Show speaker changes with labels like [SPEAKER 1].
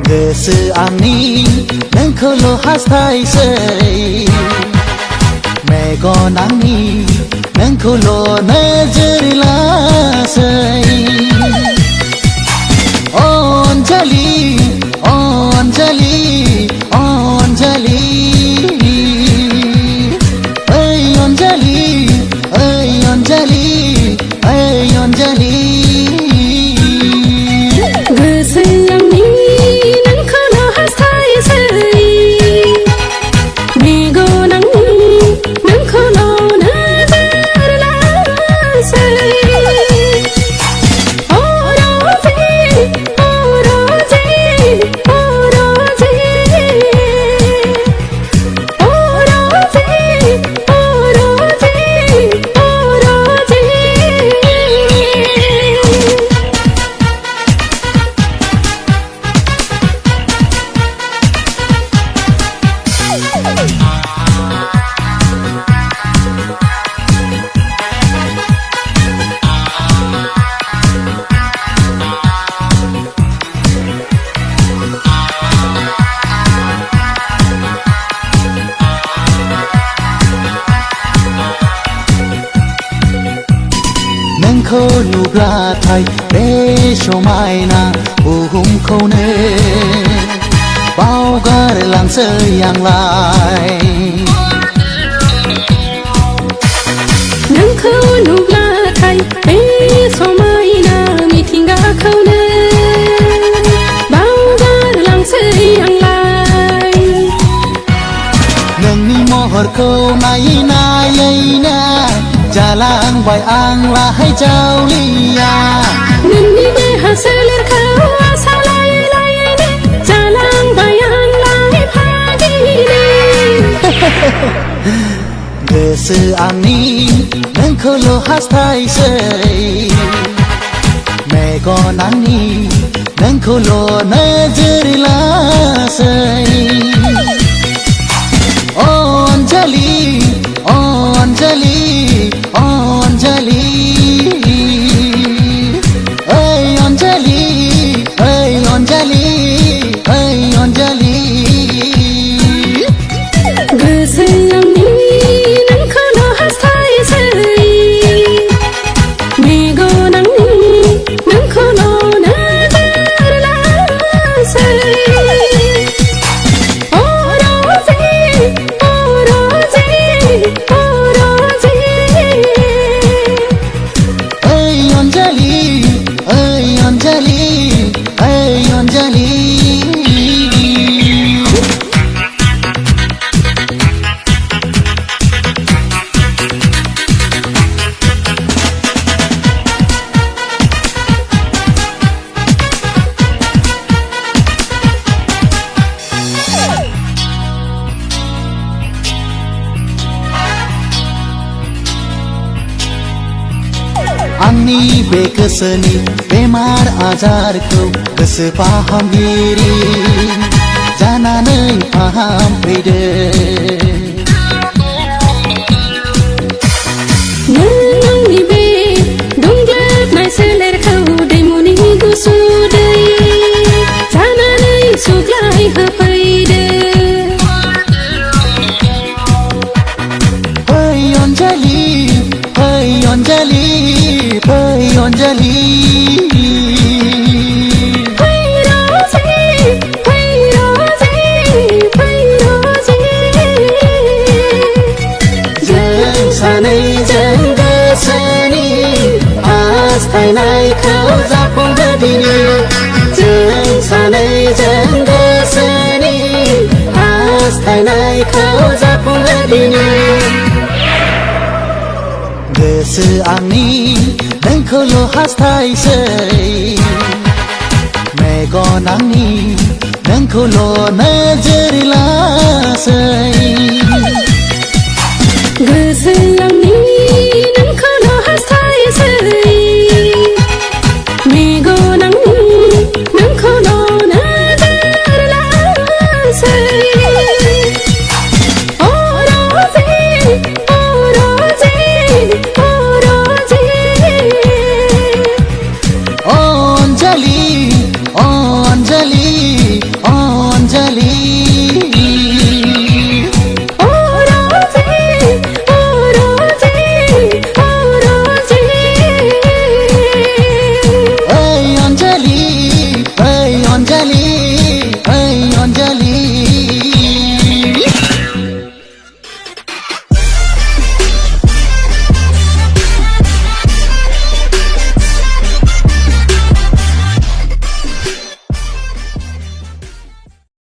[SPEAKER 1] गोसोआंनि नोंखौल' हास्थायसै Megan आंनि नोंखौल' नोजोर लासै अनजालि अनजालि अनजालि ओइ अनजालि ओइ अनजालि ओइ अनजालि नोंखौ नुब्लाथाय बे समायना बुहुमखौनो बावगारलांसै आंलाय
[SPEAKER 2] नोंखौ नुब्लाथाय बे समायना मिथिंगाखौनो बावगारलांसै आंलाय
[SPEAKER 1] नोंनि महरखौ नायै नायैनो जालांबाय आंलाय जावलिया
[SPEAKER 2] नोंनि देहा सोलेरखौ आसा लायै लायैनो जालांबाय आंलाय भागिनि
[SPEAKER 1] गोसोआंनि नोंखौल' हास्थायसै मेगन आंनि नोंखौल' नोजोर लासै अनजालि अनजालि अनजालि ओइ अनजालि ओइ अनजालि ओइ अनजालि
[SPEAKER 2] गोसोआंनि नोंखौल' हास्थायसै मेगन आंनि नोंखौल' नोजोर लासै
[SPEAKER 1] आंनि बे गोसोनि बेमार आजारखौ गोसो फाहामगिरि जानानै फाहामफैदो
[SPEAKER 2] नों आंनि बे दुंग्लोबनाय सोलेरखौ दैमुनि गुसु दै जानानै सुग्लाय होफैदो
[SPEAKER 1] फै अनजालि फै अनजालि फै अनजालि
[SPEAKER 2] फै रजे फै रजे फै रजे
[SPEAKER 1] जों सानैजों गोसोनि हास्थायनायखौ जाफुंहो दिनै जों सानैजों गोसोनि हास्थायनायखौ जाफुंहो दिनै गोसो आंनि नोंखौल' हास्थायसै मेगन आंनि नोंखौल' नोजोर लासै